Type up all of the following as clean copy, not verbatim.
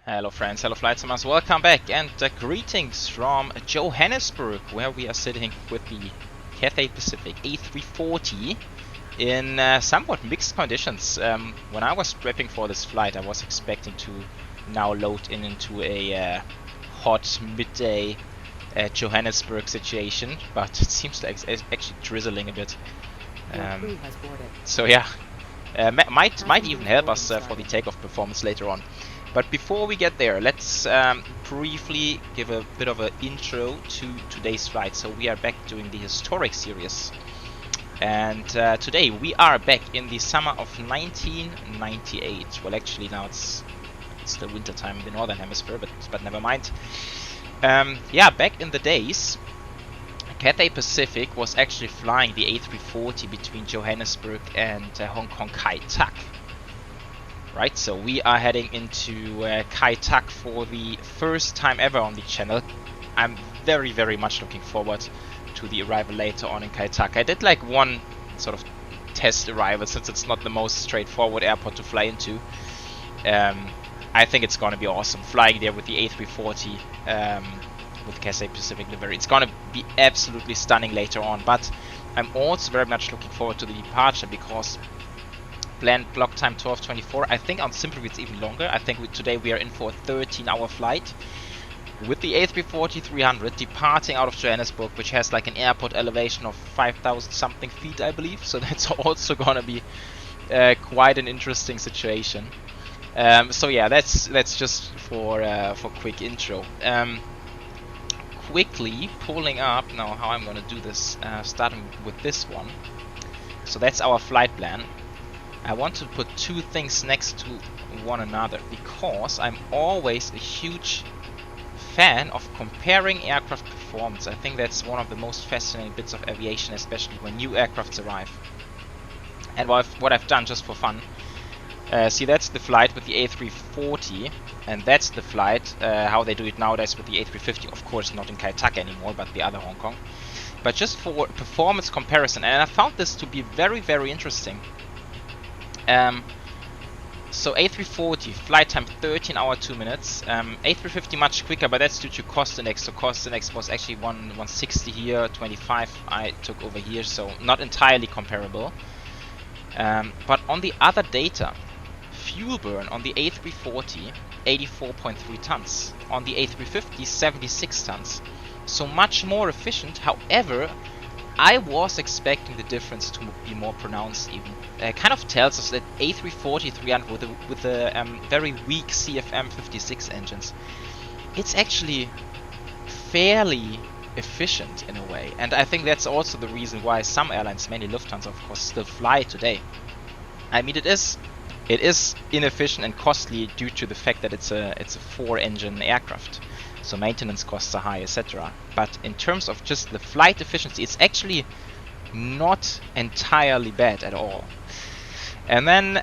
Hello friends, hello flight simmers, welcome back and greetings from Johannesburg, where we are sitting with the Cathay Pacific A340 in somewhat mixed conditions. When I was prepping for this flight, I was expecting to now load into a hot midday Johannesburg situation, but it seems like it's actually drizzling a bit. So yeah, might even help us for the takeoff performance later on. But before we get there, let's briefly give a bit of an intro to today's flight. So we are back doing the historic series, and today we are back in the summer of 1998. Well, actually now it's the winter time in the northern hemisphere, but never mind. Yeah, back in the days, Cathay Pacific was actually flying the A340 between Johannesburg and Hong Kong Kai Tak. Right, so we are heading into Kai Tak for the first time ever on the channel. I'm very much looking forward to the arrival later on in Kai Tak. I did like one sort of test arrival, since it's not the most straightforward airport to fly into. I think it's gonna be awesome flying there with the A340 with Cathay Pacific livery. It's gonna be absolutely stunning later on, but I'm also very much looking forward to the departure, because planned block time 12:24. I think on Simple it's even longer. I think today we are in for a 13-hour flight with the A340-300 departing out of Johannesburg, which has like an airport elevation of 5,000 something feet, I believe. So that's also gonna be quite an interesting situation. So yeah, that's just for quick intro. Quickly pulling up now how I'm gonna do this, starting with this one. So that's our flight plan. I want to put two things next to one another, because I'm always a huge fan of comparing aircraft performance. I think that's one of the most fascinating bits of aviation, especially when new aircrafts arrive. And what I've done just for fun, see, that's the flight with the A340, and that's the flight how they do it nowadays with the A350. Of course not in Kai Tak anymore, but the other Hong Kong. But just for performance comparison, and I found this to be very interesting. So A340 flight time 13 hours 2 minutes. A350 much quicker, but that's due to cost index. So cost index was actually 160 here, 25 I took over here, so not entirely comparable. But on the other data, fuel burn on the A340 84.3 tons, on the A350 76 tons, so much more efficient. However, I was expecting the difference to be more pronounced even. Kind of tells us that A340-300 with the very weak CFM56 engines, it's actually fairly efficient in a way. And I think that's also the reason why some airlines, mainly Lufthansa of course, still fly today. I mean, it is inefficient and costly due to the fact that it's a 4-engine aircraft. So maintenance costs are high, etc. But in terms of just the flight efficiency, it's actually not entirely bad at all. And then,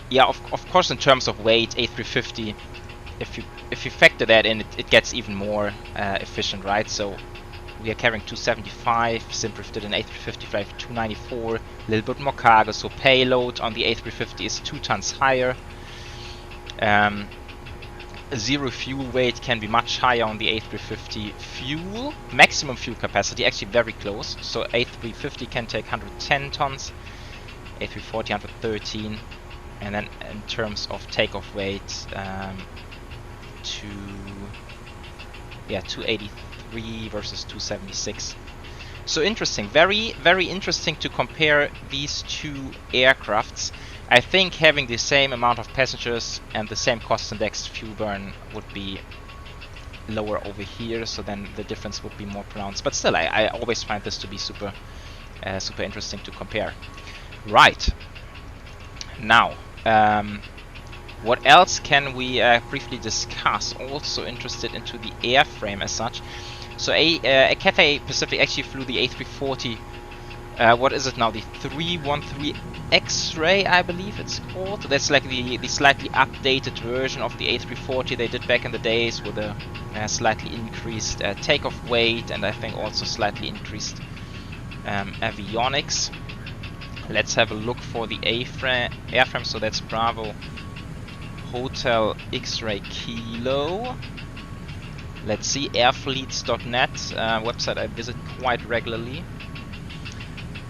yeah, of course, in terms of weight, A350, if you factor that in, it gets even more efficient, right? So we are carrying 275. Simpref did an A350 flight 294, a little bit more cargo. So payload on the A350 is 2 tons higher. Zero fuel weight can be much higher on the A350. Fuel, maximum fuel capacity, actually very close. So A350 can take 110 tons, A340 113, and then in terms of takeoff weight, 283 versus 276. So interesting, very interesting to compare these two aircrafts. I think having the same amount of passengers and the same cost index, fuel burn would be lower over here, so then the difference would be more pronounced. But still, I always find this to be super interesting to compare. Right. Now, what else can we briefly discuss? Also interested into the airframe as such. So a Cathay Pacific actually flew the A340. What is it now? The 313 X-Ray, I believe it's called. That's like the slightly updated version of the A340 they did back in the days, with a slightly increased takeoff weight, and I think also slightly increased avionics. Let's have a look for the airframe. So that's Bravo Hotel X-Ray Kilo. Let's see, airfleets.net, website I visit quite regularly.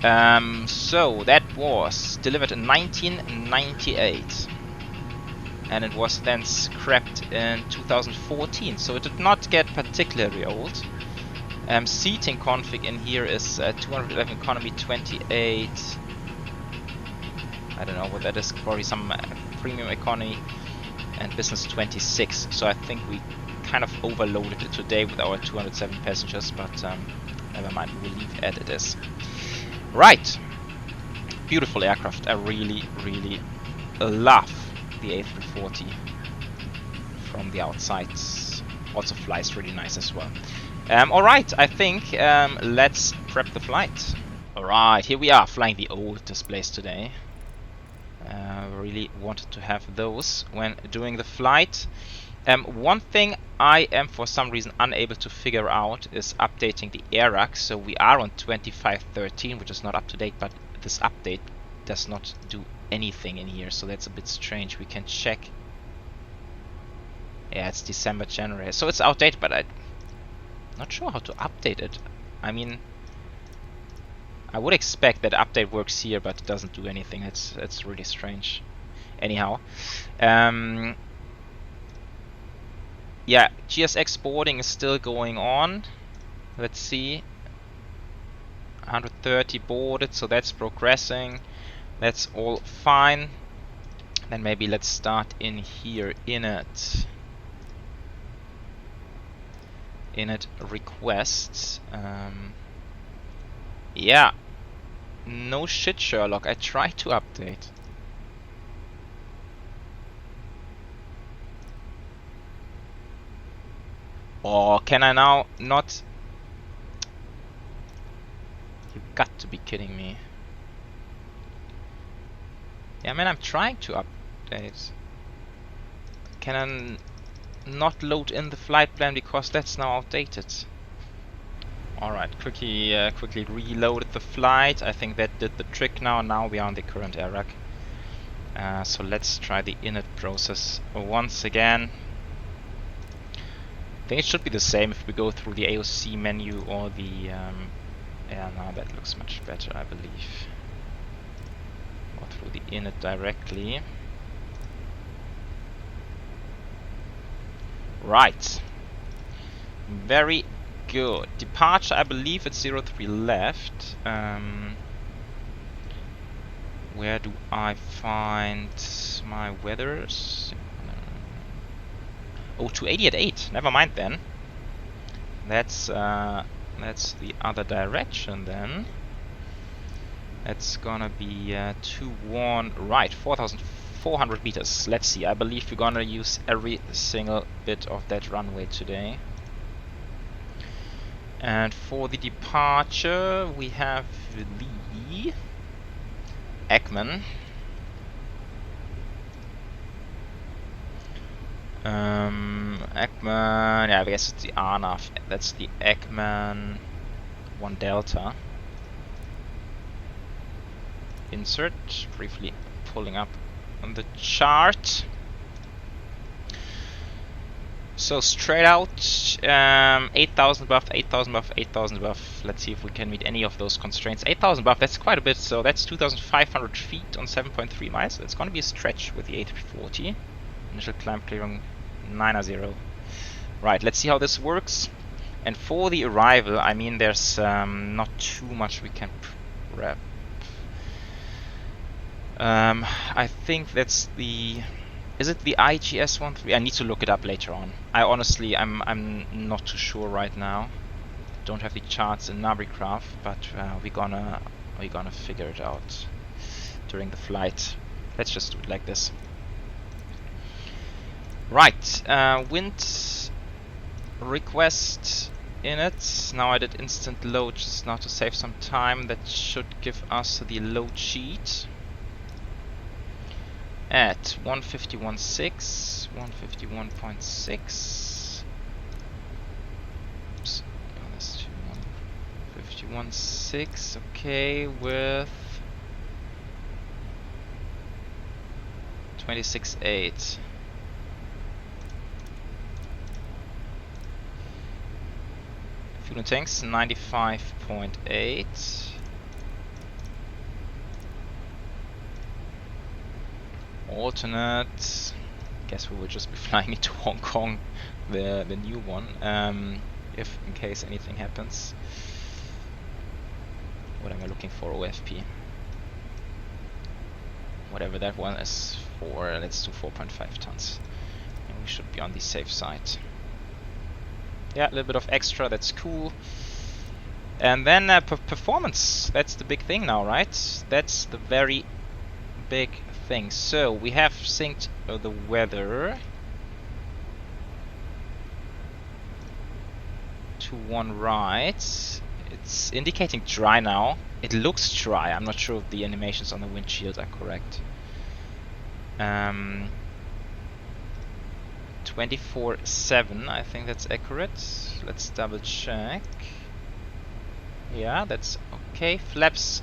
So that was delivered in 1998. And it was then scrapped in 2014, so it did not get particularly old. Seating config in here is 211 economy, 28. I don't know what that is, probably some premium economy, and business 26. So I think we kind of overloaded it today with our 207 passengers, but never mind, we'll leave as it is. Right, beautiful aircraft. I really, really love the A340 from the outside. Also flies really nice as well. Alright, I think let's prep the flight. Alright, here we are flying the old displays today. Really wanted to have those when doing the flight. One thing I am for some reason unable to figure out is updating the AirRAC. So we are on 25.13, which is not up to date, but this update does not do anything in here, so that's a bit strange. We can check. Yeah, it's December, January, so it's outdated, but I'm not sure how to update it. I mean, I would expect that update works here, but it doesn't do anything. It's really strange. Anyhow, yeah, GSX boarding is still going on. Let's see, 130 boarded, so that's progressing. That's all fine. Then maybe let's start in here, init requests. Yeah, no shit, Sherlock. I tried to update. Oh, can I now not? You got to be kidding me. Yeah, man, I'm trying to update. Can I not load in the flight plan because that's now outdated? Alright, quickly reloaded the flight. I think that did the trick now. Now we are on the current AirRAC. So let's try the init process once again. I think it should be the same if we go through the AOC menu or the... yeah, now that looks much better, I believe. Or through the init directly. Right. Very good. Departure, I believe it's 03 left. Where do I find my weathers? Oh, 280 at 8. Never mind then. That's the other direction then. It's gonna be 2-1, right, 4,400 meters. Let's see, I believe we're gonna use every single bit of that runway today. And for the departure, we have the Ekman. Ekman, yeah, I guess it's the Arnav. That's the Ekman 1 Delta. Insert, briefly pulling up on the chart. So straight out, 8,000 above, 8,000 above, 8,000 above. Let's see if we can meet any of those constraints. 8,000 above, that's quite a bit, so that's 2,500 feet on 7.3 miles. It's going to be a stretch with the A340. Initial climb clearing 9-0. Right, let's see how this works. And for the arrival, I mean, there's not too much we can prep. I think that's the... Is it the IGS 13? I need to look it up later on. I honestly, I'm not too sure right now. Don't have the charts in Navigraph, but we're gonna figure it out during the flight. Let's just do it like this. Right, wind request in it. Now I did instant load just now to save some time. That should give us the load sheet. At 151.6, 151.6. Oops, oh, that's 151.6. Okay, with 26.8. Fuel and tanks 95.8. Alternate. Guess we will just be flying into Hong Kong, the new one, if in case anything happens. What am I looking for? OFP. Whatever that one is for. Let's do 4.5 tons. And we should be on the safe side. Yeah, a little bit of extra. That's cool. And then performance. That's the big thing now, right? That's the very big thing. So we have synced the weather to one right. It's indicating dry now. It looks dry. I'm not sure if the animations on the windshield are correct. 24/7, I think that's accurate. Let's double check. Yeah, that's okay. Flaps.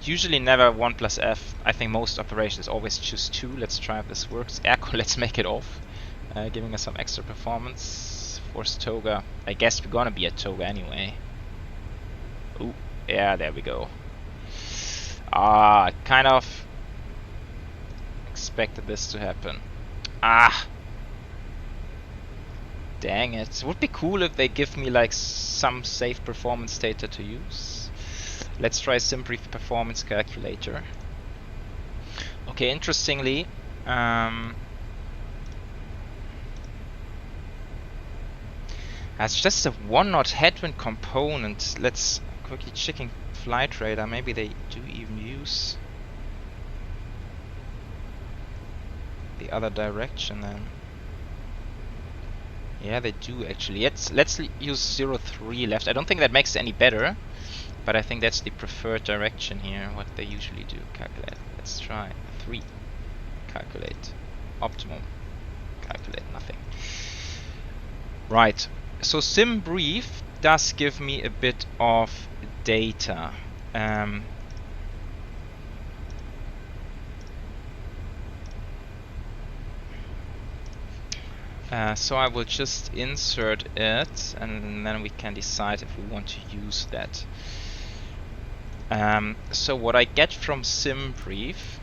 Usually never 1+F. I think most operations always choose 2. Let's try if this works. Airco, let's make it off. Giving us some extra performance. Force toga. I guess we're gonna be at toga anyway. Ooh, yeah, there we go. Kind of expected this to happen. Dang it. It would be cool if they give me like some safe performance data to use. Let's try SimBrief performance calculator. Okay, interestingly, that's just a 1-knot headwind component. Let's quickly checking flight radar. Maybe they do even use the other direction then. Yeah, they do actually. Let's use 03 left. I don't think that makes it any better, but I think that's the preferred direction here, what they usually do. Calculate. Let's try 3. Calculate. Optimum. Calculate. Nothing. Right. So SimBrief does give me a bit of data. So I will just insert it, and then we can decide if we want to use that. So what I get from SimBrief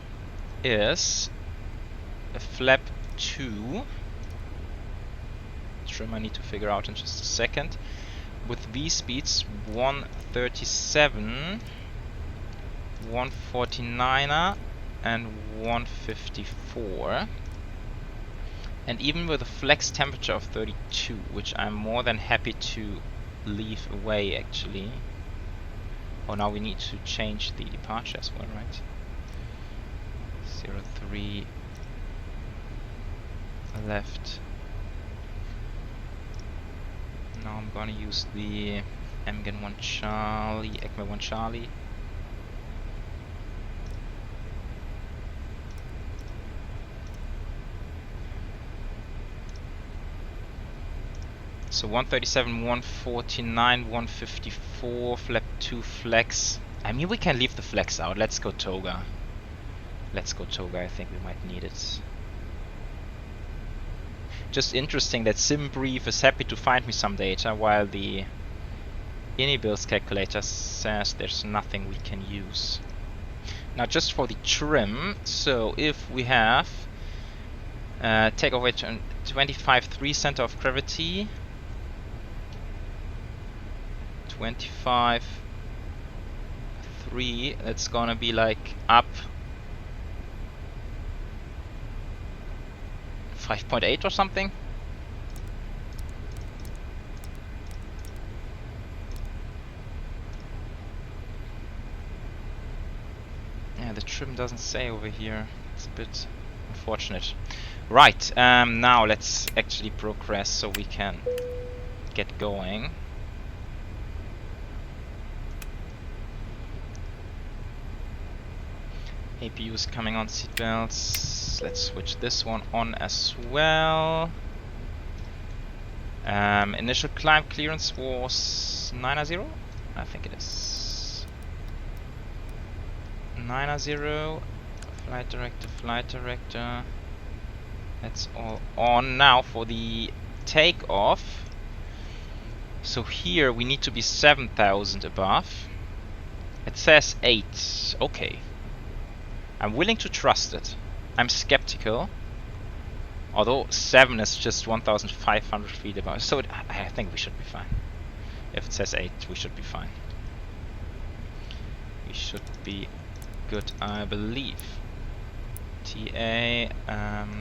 is a flap 2 trim I need to figure out in just a second, with V speeds 137, 149er and 154. And even with a flex temperature of 32, which I'm more than happy to leave away actually. Oh, now we need to change the departure as well, right? 03 left. Now I'm gonna use the MGen 1 Charlie, ECMA 1 Charlie. So 137, 149, 154, flap 2 flex. I mean, we can leave the flex out. Let's go toga. Let's go toga. I think we might need it. Just interesting that SimBrief is happy to find me some data, while the iniBuilds calculator says there's nothing we can use. Now, just for the trim, so if we have takeoff weight 25.3 center of gravity, 25.3, that's gonna be like up 5.8 or something. Yeah, the trim doesn't say over here. It's a bit unfortunate. Right, now let's actually progress so we can get going. APU is coming on, seatbelts. Let's switch this one on as well. Initial climb clearance was 9-0? I think it is. 9-0. Flight director. That's all on. Now for the takeoff. So here we need to be 7,000 above. It says 8. Okay. I'm willing to trust it. I'm skeptical. Although 7 is just 1,500 feet above. So I think we should be fine. If it says 8, we should be fine. We should be good, I believe. TA,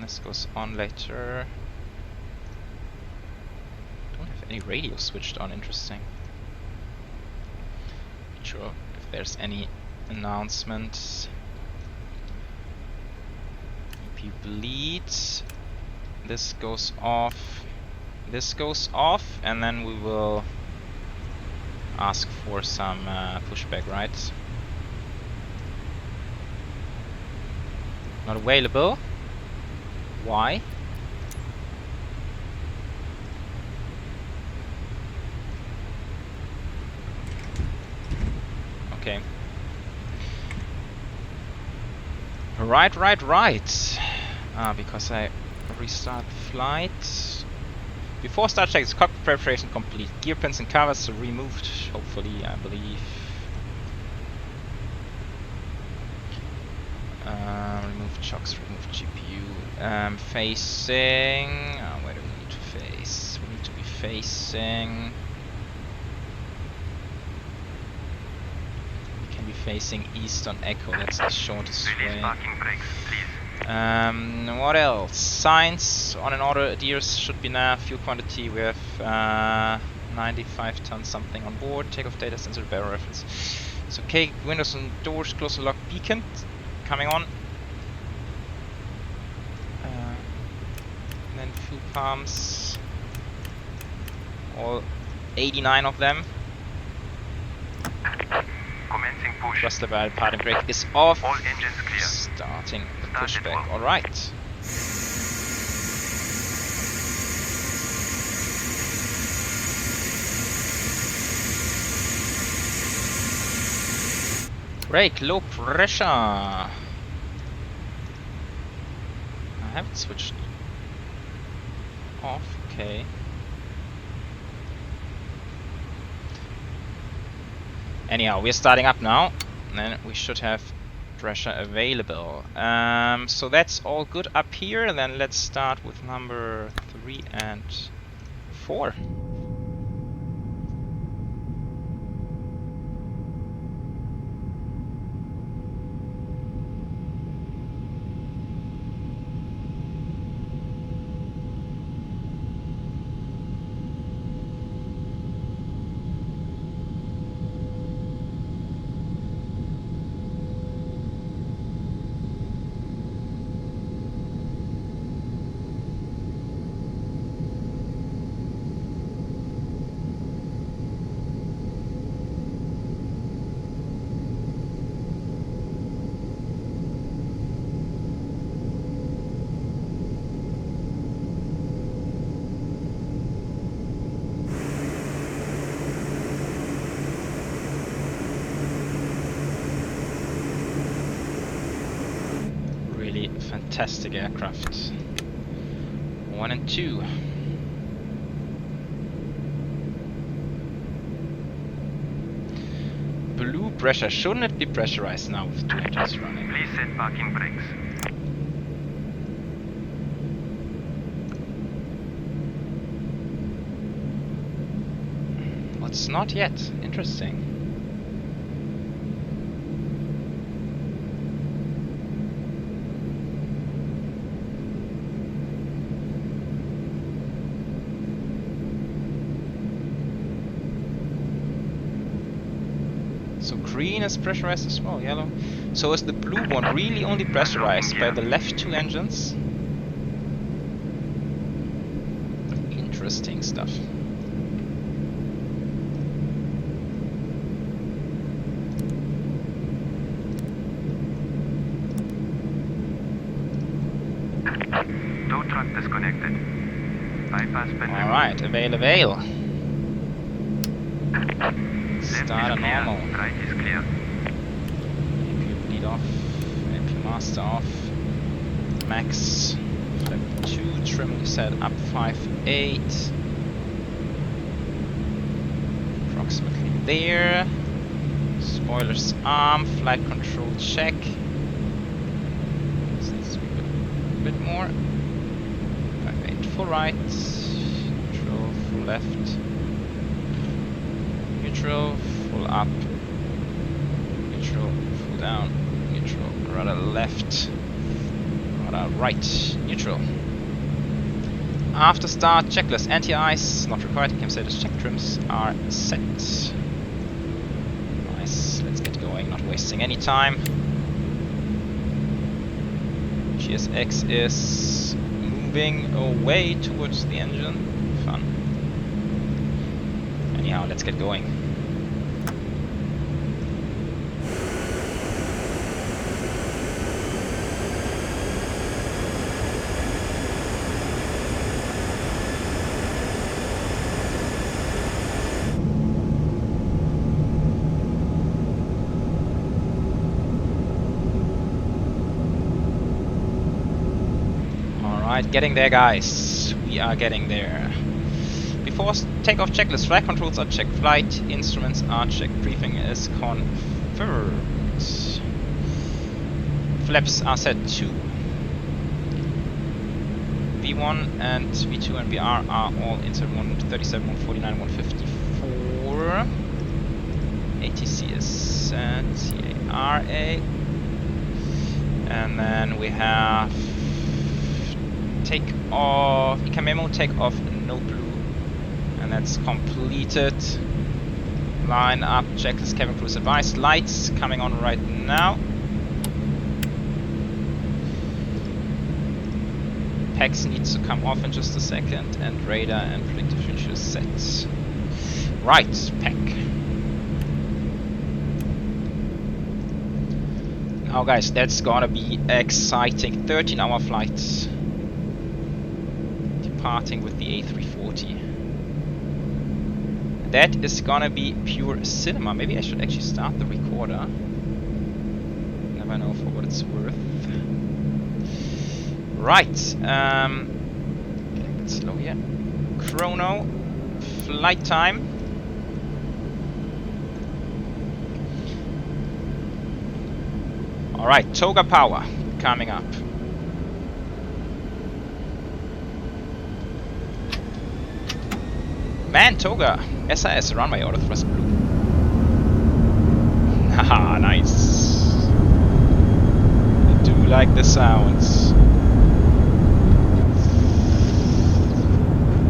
this goes on later. Don't have any radio switched on, interesting. Not sure if there's any announcements. EP bleeds. This goes off. This goes off, and then we will ask for some pushback, right? Not available. Why? Okay. Right. Because I restart the flight. Before start check, is cockpit preparation complete. Gear pins and covers are removed, hopefully, I believe. Remove chocks, remove GPU. Facing... where do we need to face? We need to be facing... We can be facing east on Echo, that's the shortest way. What else? Signs on an order adheres should be now. Fuel quantity, we have 95 tons something on board. Takeoff data sensor barrel reference. It's okay. Windows and doors close and lock beacon coming on. And then fuel pumps, all 89 of them. Commencing push. Thrust lever, parting brake is off. All engines clear. Starting the pushback. All right. Brake, low pressure. I haven't switched off. Okay. Anyhow, we're starting up now. And then we should have pressure available. So that's all good up here. Then let's start with number 3 and 4. Fantastic aircraft. 1 and 2. Blue pressure. Shouldn't it be pressurized now with 2 engines running? Please set parking brakes. Well, it's not yet. Interesting. Green is pressurized as well, yellow. So is the blue one really only pressurized by the left 2 engines? Interesting stuff. Tow truck disconnected. Bypass bend. Alright, avail. Start a normal. Right is clear. AP bleed off. AP master off. Max 5.2. Trim we set up 5.8. approximately there. Spoilers arm, flight control check. This needs to be a bit more. 58, full right. Neutral, full left. Neutral, full up. Neutral, full down. Neutral, rudder left. Rudder right. Neutral. After start, checklist, anti-ice, not required, cam status, check trims are set. Nice, let's get going, not wasting any time. GSX is moving away towards the engine. Fun. Anyhow, let's get going. Alright, getting there, guys. We are getting there. Before takeoff checklist, flight controls are checked, flight instruments are checked, briefing is confirmed. Flaps are set to V1 and V2 and VR are all inside 137, 149, 154. ATC is set, CARA. And then we have takeoff, ECA memo, takeoff, no blue. And that's completed. Line up, checklist, cabin crews advised. Lights coming on right now. PAX needs to come off in just a second, and radar and predictive future is set. Right, PAC. Now guys, that's gonna be exciting. 13-hour flights. Departing with the A340. That is gonna be pure cinema. Maybe I should actually start the recorder. Never know for what it's worth. Right, getting a bit slow here. Chrono, flight time. Alright, TOUGHPOWER coming up. Man, Toga, SAS runway auto thrust blue. Haha, nice. I do like the sounds.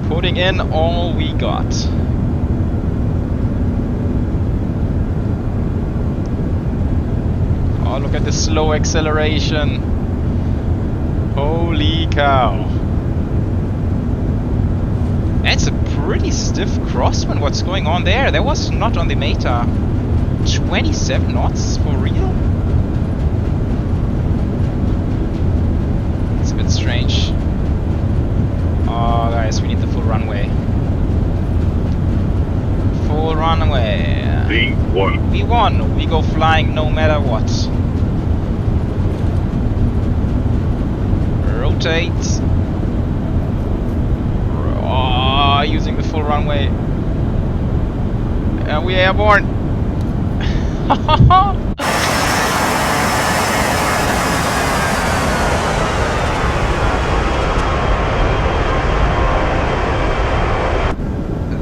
Putting in all we got. Oh, look at the slow acceleration. Holy cow. That's a pretty stiff crosswind. What's going on there? That was not on the Meta. 27 knots for real? It's a bit strange. Oh guys, we need the full runway. Full runway. V1. V1. We go flying no matter what. Rotate. Oh, using the full runway. And we airborne.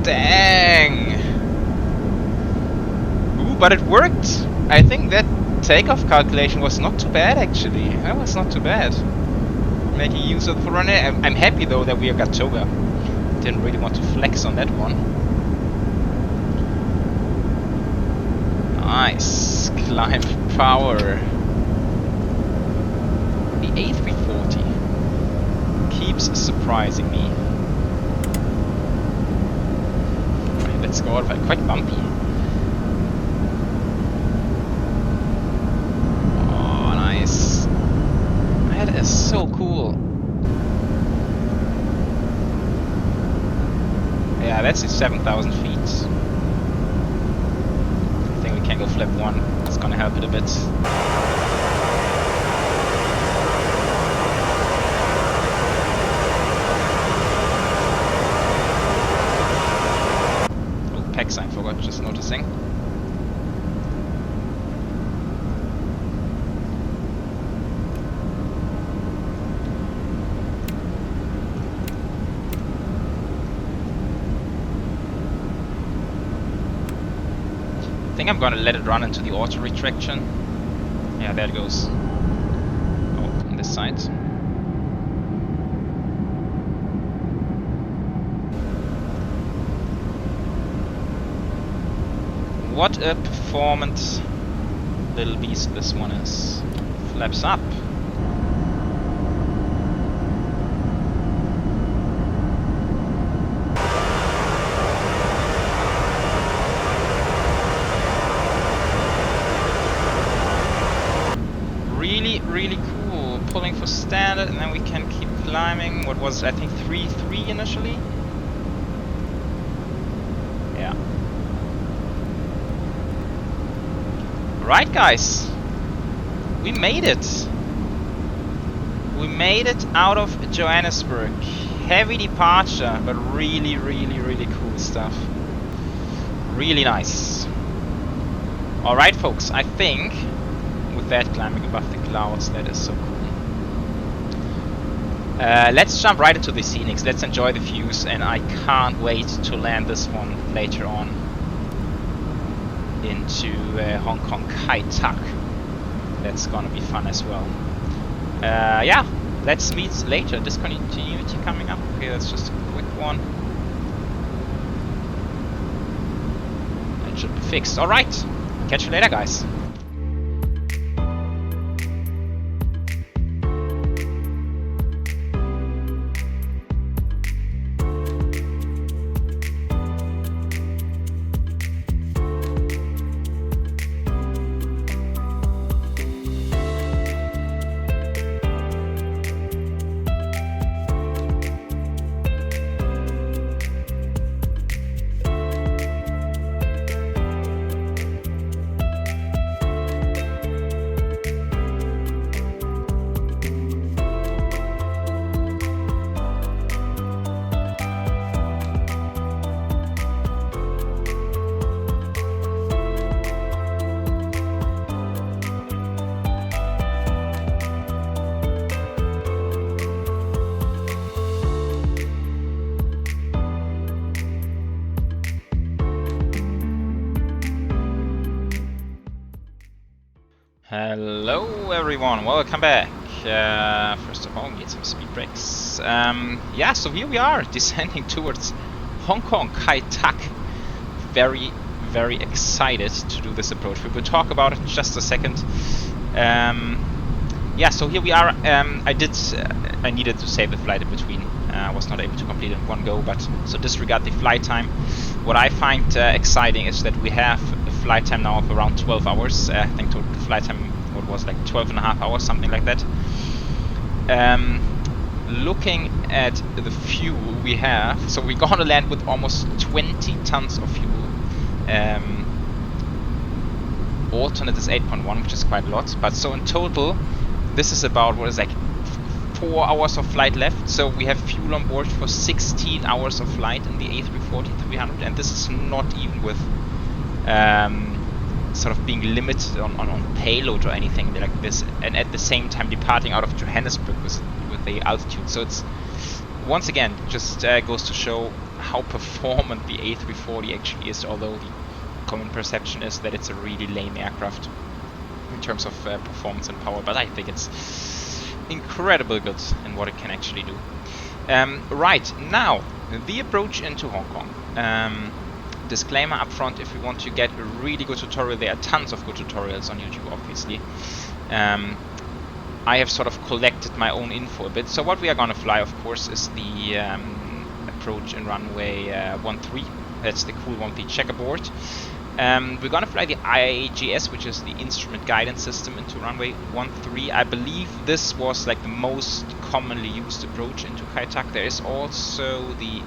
Dang. Ooh, but it worked. I think that takeoff calculation was not too bad actually. That was not too bad. Making use of the full runway. I'm happy though that we got Toga. Didn't really want to flex on that one. Nice. Climb power. The A340 keeps surprising me. Right, let's go out of it. Quite bumpy. Oh, nice. That is so cool. Yeah, that's 7,000 feet. I think we can go flip one. It's gonna help it a bit. Oh, PAC sign, forgot. just noticing. I think I'm gonna let it run into the auto retraction. Yeah, there it goes. Oh, on this side. What a performant little beast this one is. Flaps up. Really cool. Pulling for standard, and then we can keep climbing. What was, I think, 3.3 initially? Yeah. Right, guys. We made it. We made it out of Johannesburg. Heavy departure, but really cool stuff. Really nice. Alright, folks, I think with that climbing above the clouds, that is so cool. Let's jump right into the scenics. Let's enjoy the views, and I can't wait to land this one later on into Hong Kong Kai Tak. That's gonna be fun as well. Yeah, let's meet later. Discontinuity coming up. Okay, that's just a quick one. That should be fixed. Alright, catch you later, guys. Hello everyone, welcome back. First of all, we need some speed brakes. Yeah, so here we are, descending towards Hong Kong Kai Tak. Very excited to do this approach. We will talk about it in just a second. Yeah, so here we are. I needed to save the flight in between. I was not able to complete it in one go, but so disregard the flight time. What I find exciting is that we have a flight time now of around 12 hours. I think total flight time, what was like 12.5 hours, something like that. Looking at the fuel we have, so we're gonna land with almost 20 tons of fuel. Alternate is 8.1, which is quite a lot. But so in total, this is about, what is like 4 hours of flight left. So we have fuel on board for 16 hours of flight in the A340-300, and this is not even with sort of being limited on payload or anything like this, and at the same time departing out of Johannesburg with the altitude. So it's once again just goes to show how performant the A340 actually is, although the common perception is that it's a really lame aircraft in terms of performance and power, but I think it's incredibly good in what it can actually do. Right, now the approach into Hong Kong. Disclaimer up front, if you want to get a really good tutorial, there are tons of good tutorials on YouTube, obviously. I have sort of collected my own info a bit. So what we are going to fly, of course, is the approach in runway 13. That's the cool one, the checkerboard. We're going to fly the IGS, which is the instrument guidance system, into runway 13. I believe this was like the most commonly used approach into Kai Tak. There is also the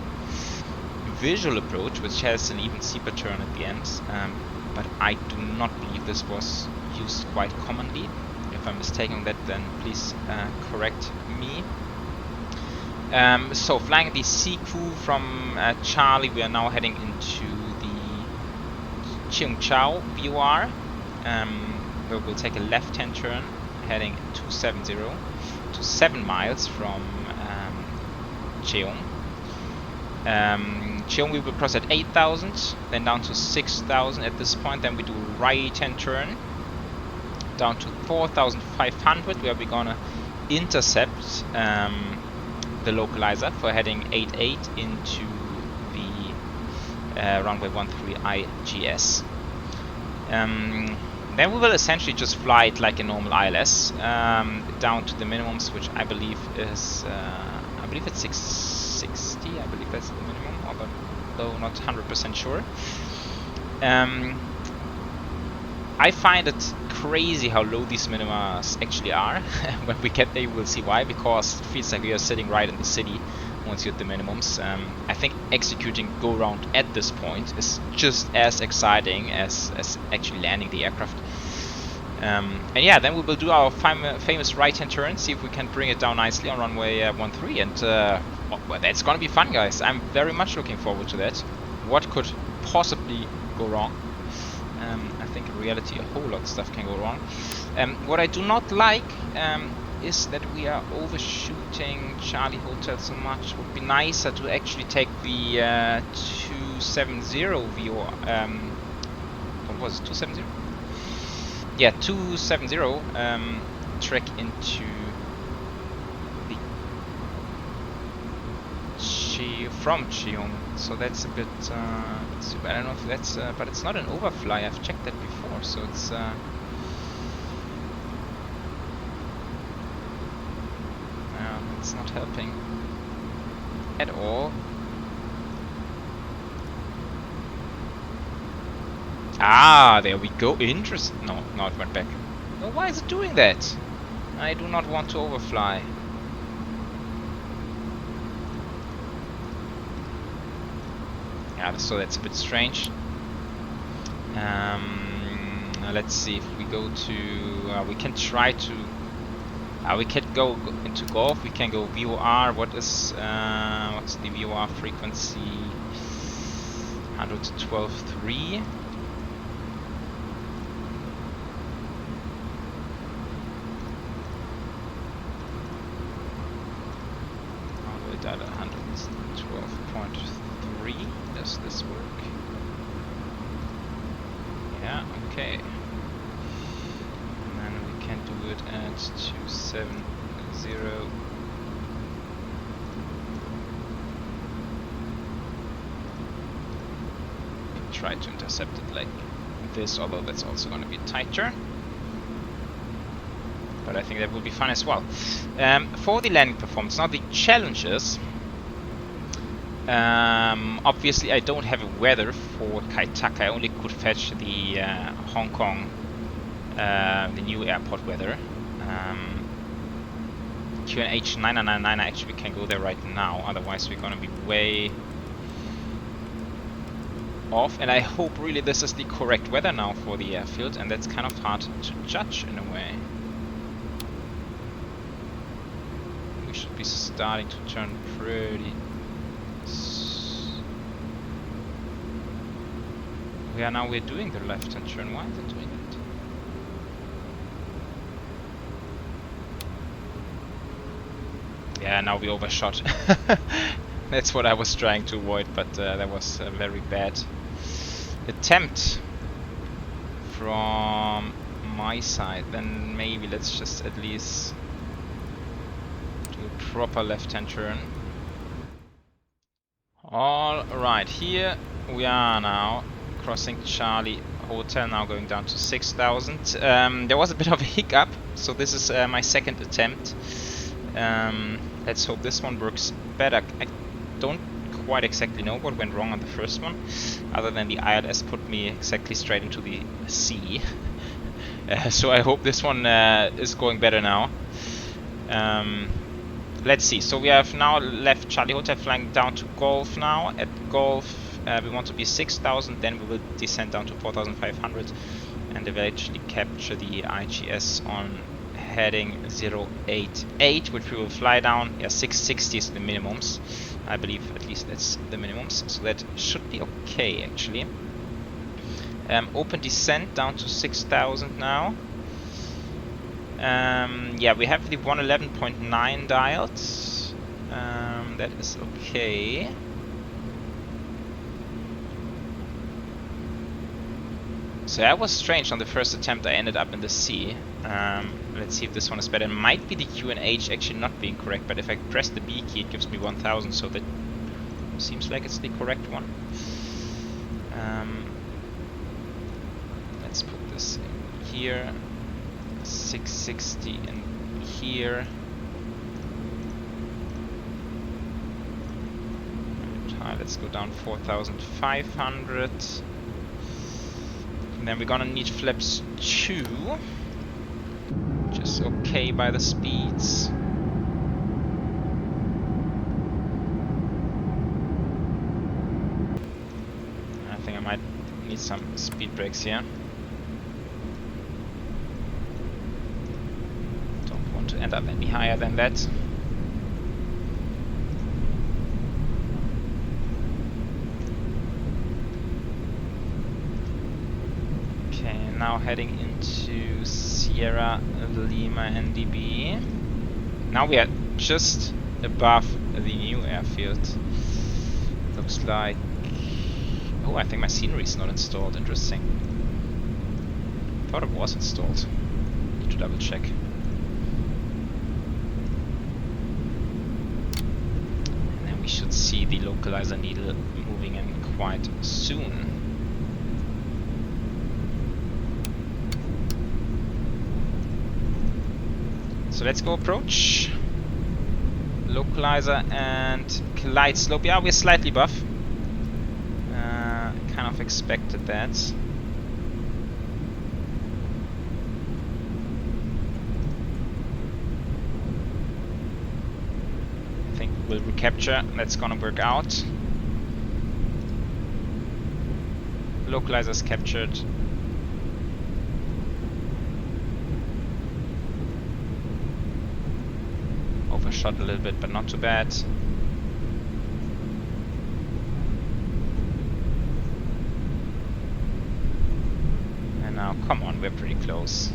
visual approach, which has an even steeper turn at the end, but I do not believe this was used quite commonly. If I'm mistaken that, then please correct me. So flying the C crew from Charlie, we are now heading into the Cheongchao VOR, where we'll take a left-hand turn heading 270 to 7 miles from Cheong. Cheong we will cross at 8,000, then down to 6,000 at this point, then we do right-hand turn down to 4,500, where we're gonna intercept the localizer for heading 88 into the runway 13 IGS. Then we will essentially just fly it like a normal ILS down to the minimums, which I believe is I believe it's 660. I believe that's the minimum, although not 100% sure. I find it crazy how low these minimas actually are. When we get there, you will see why, because it feels like we are sitting right in the city once you hit the minimums. I think executing go around at this point is just as exciting as actually landing the aircraft. And yeah, then we will do our famous right-hand turn, see if we can bring it down nicely on runway 13, and well, that's gonna be fun, guys. I'm very much looking forward to that. What could possibly go wrong? I think in reality a whole lot of stuff can go wrong. What I do not like is that we are overshooting Charlie Hotel so much. It would be nicer to actually take the 270 VO. What was it? 270? Yeah, 270 track into the from Cheong. So that's a bit super. I don't know if that's but it's not an overfly. I've checked that before, so it's it's not helping at all. Ah, there we go. Interesting. No, it went back. No, why is it doing that? I do not want to overfly. Yeah, so that's a bit strange. Let's see if we go to. We can try to. We can go into golf. We can go VOR. What's the VOR frequency? 112.3. At 112.3. Does this work? Yeah, okay. And then we can do it at 270. Try to intercept it like this, although that's also going to be a tight turn. But I think that will be fun as well. For the landing performance, now the challenges. Obviously, I don't have a weather for Kai Tak. I only could fetch the Hong Kong, the new airport weather. QNH 999. Actually, we can go there right now. Otherwise, we're gonna be way off. And I hope really this is the correct weather now for the airfield, and that's kind of hard to judge in a way. Should be starting to turn pretty. We're doing the left-hand turn. Why is it doing that? Yeah, now we overshot. That's what I was trying to avoid, but that was a very bad attempt from my side. Then maybe let's just at least proper left-hand turn. Alright, here we are now crossing Charlie Hotel, now going down to 6,000. There was a bit of a hiccup, so this is my second attempt. Let's hope this one works better. I don't quite exactly know what went wrong on the first one, other than the ILS put me exactly straight into the sea. So I hope this one is going better now. Let's see, so we have now left Charlie Hotel, flying down to Golf now. At Golf, we want to be 6,000, then we will descend down to 4,500 and eventually capture the IGS on heading 088, which we will fly down. Yeah, 660 is the minimums. I believe at least that's the minimums, so that should be okay actually. Open descent down to 6,000 now. Yeah, we have the 111.9 dialed. That is okay. So that was strange. On the first attempt I ended up in the sea. Let's see if this one is better. It might be the Q and H actually not being correct, but if I press the B key it gives me 1000, so that seems like it's the correct one. Let's put this in here. 660 in here. Let's go down 4,500. And then we're gonna need flaps 2. Just okay by the speeds. I think I might need some speed brakes here. Don't want to end up any higher than that. Now heading into Sierra Lima NDB. Now we are just above the new airfield. Looks like... oh, I think my scenery is not installed. Interesting. Thought it was installed. Need to double check. And then we should see the localizer needle moving in quite soon. So let's go approach. Localizer and glide slope. Yeah, we're slightly above. Kind of expected that. I think we'll recapture. That's gonna work out. Localizer's captured. Overshot a little bit, but not too bad. And now, come on, we're pretty close.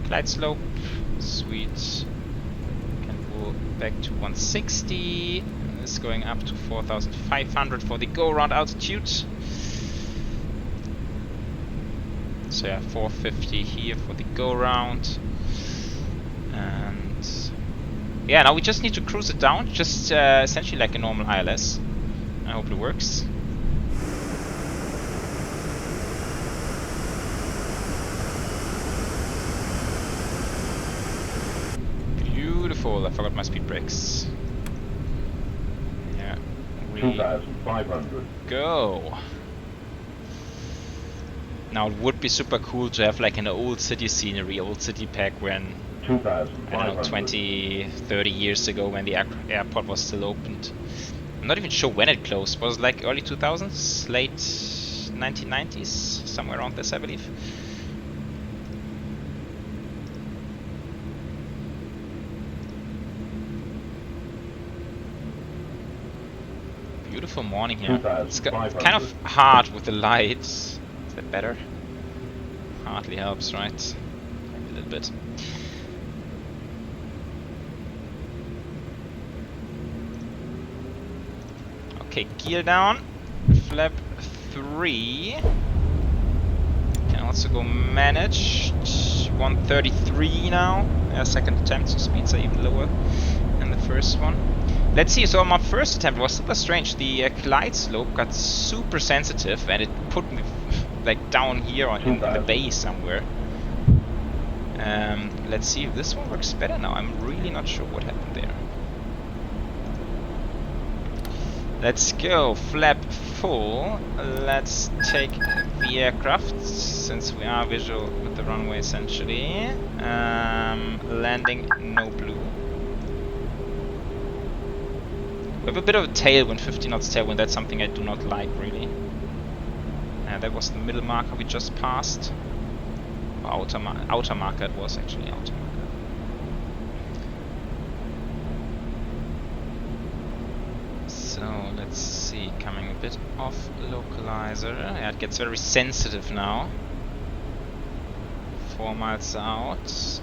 Glide slope, sweet. Can go back to 160. And this is going up to 4,500 for the go-around altitude. So yeah, 450 here for the go-round. And yeah, now we just need to cruise it down, just essentially like a normal ILS. I hope it works. Beautiful, I forgot my speed brakes. Yeah, 2,500. Go! Now it would be super cool to have like an old city scenery, old city pack when, I don't know, 20, 30 years ago when the airport was still opened. I'm not even sure when it closed. Was it like early 2000s? Late 1990s? Somewhere around this, I believe. Beautiful morning here. It's kind of hard with the lights. Is that better? Hardly helps, right? Maybe a little bit. Okay, gear down. Flap 3. Can also go managed. 133 now. Second attempt, so speeds are even lower than the first one. Let's see, so on my first attempt it was super strange. The glide slope got super sensitive and it put me like down here in the bay somewhere. Let's see if this one works better now. I'm really not sure what happened there. Let's go, flap full. Let's take the aircraft, since we are visual with the runway essentially. Landing no blue. We have a bit of a tailwind, 50 knots tailwind. That's something I do not like really. That was the middle marker we just passed. Outer marker it was actually, outer marker. So let's see, coming a bit off localizer. Yeah, it gets very sensitive now. 4 miles out.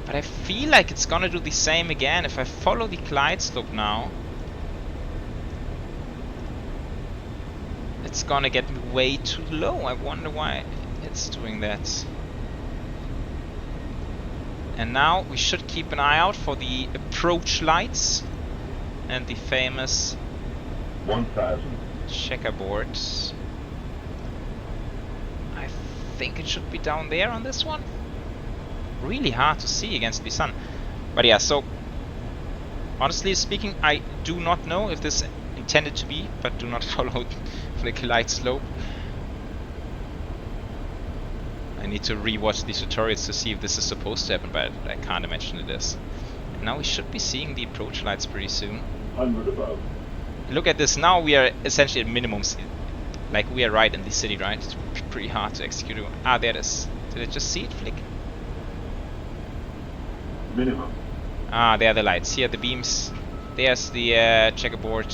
But I feel like it's gonna do the same again if I follow the glide slope now. It's gonna get me way too low. I wonder why it's doing that. And now we should keep an eye out for the approach lights and the famous 1,000. checkerboard. I think it should be down there on this one. Really hard to see against the sun. But yeah, so honestly speaking, I do not know if this intended to be, but do not follow the glide slope. I need to rewatch these tutorials to see if this is supposed to happen, but I can't imagine it is. And now we should be seeing the approach lights pretty soon. 100 above. Look at this, now we are essentially at minimum, like we are right in the city, right? It's pretty hard to execute. Ah, there it is. Did I just see it flick? Minimum. Ah, there are the lights. Here are the beams. There's the checkerboard.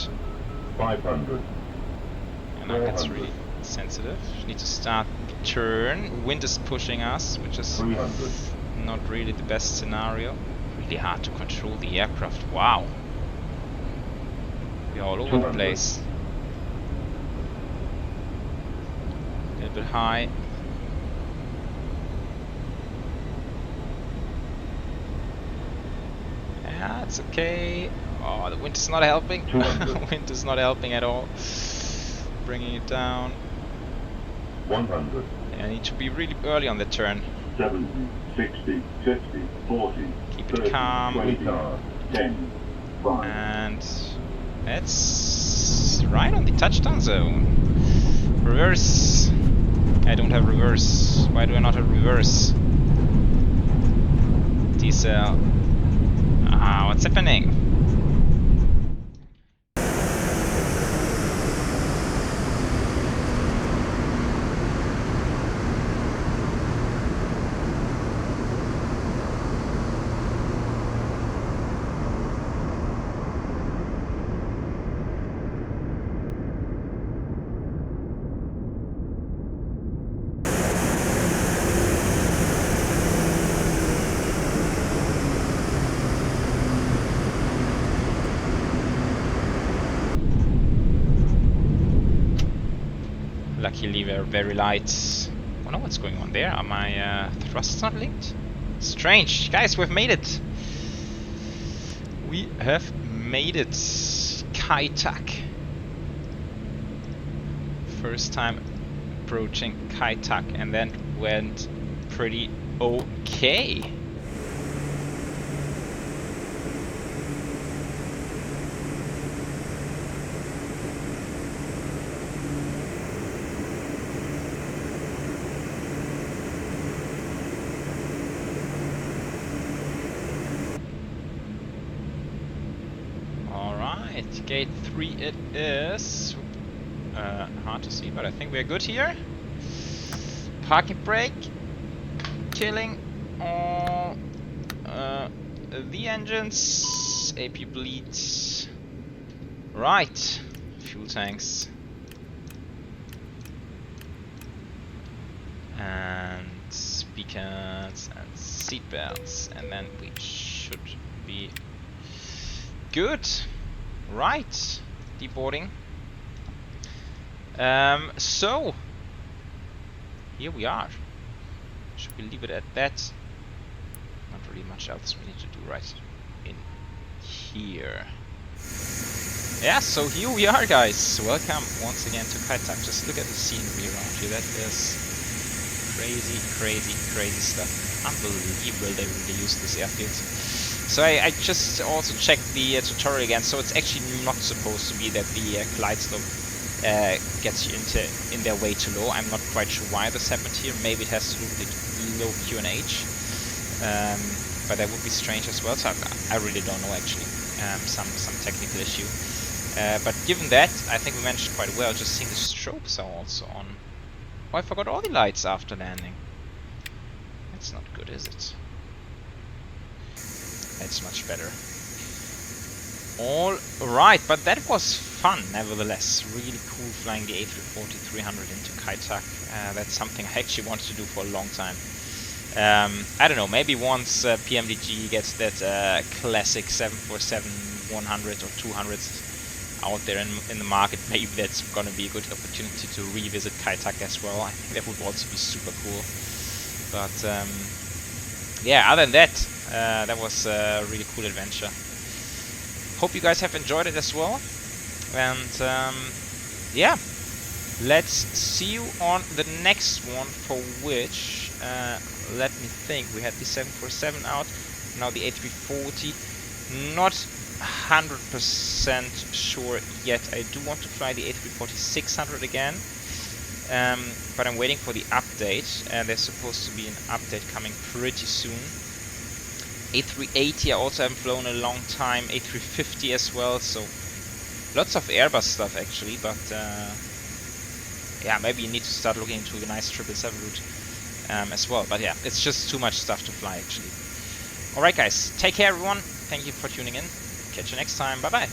500. And now it's really sensitive. Need to start the turn. Wind is pushing us, which is 300. not really the best scenario. Really hard to control the aircraft. Wow. We're all over the 200. place. A little bit high. Yeah, it's okay. Oh, the wind is not helping. Wind is not helping at all. Bringing it down. 100. I need to be really early on the turn. 70, 60, 50, 40, Keep it 30, calm. 20 cars, 10, 5. And it's right on the touchdown zone. Reverse. I don't have reverse. Why do I not have reverse? Diesel. Ah, what's happening? Luckily we're very light. I wonder what's going on there. Are my thrusts not linked? Strange. Guys, we've made it. We have made it. Kai Tak. First time approaching Kai Tak, and then went pretty okay. Gate 3 it is. Hard to see, but I think we're good here. Parking brake. Killing all the engines. AP bleed. Right. Fuel tanks. And speakers and seatbelts. And then we should be good. Right, deboarding. So here we are. Should we leave it at that? Not really much else we need to do right in here. Yeah, so here we are, guys. Welcome once again to Kai Tak. Just look at the scenery around here. That is crazy, crazy, crazy stuff. Unbelievable they really use this airfield. So I just also checked the tutorial again. So it's actually not supposed to be that the glide slope gets you in their way too low. I'm not quite sure why this happened here. Maybe it has to do with the low QNH, but that would be strange as well. So I really don't know actually. Some technical issue. But given that, I think we managed quite well. Just seeing the strobes are also on. Oh, I forgot all the lights after landing. That's not good, is it? That's much better. All right, but that was fun nevertheless. Really cool flying the A340-300 into Kai Tak. That's something I actually wanted to do for a long time. I don't know, maybe once PMDG gets that classic 747-100 or 200 out there in the market, maybe that's gonna be a good opportunity to revisit Kai Tak as well. I think that would also be super cool. But yeah, other than that, that was a really cool adventure. Hope you guys have enjoyed it as well. And yeah, let's see you on the next one, for which, let me think, we had the 747 out, now the A340. Not 100% sure yet. I do want to fly the A340-600 again, but I'm waiting for the update, and there's supposed to be an update coming pretty soon. A380 I also haven't flown in a long time, A350 as well, so lots of Airbus stuff actually, but yeah, maybe you need to start looking into a nice 777 route as well, but yeah, it's just too much stuff to fly actually. Alright guys, take care everyone, thank you for tuning in, catch you next time, bye bye!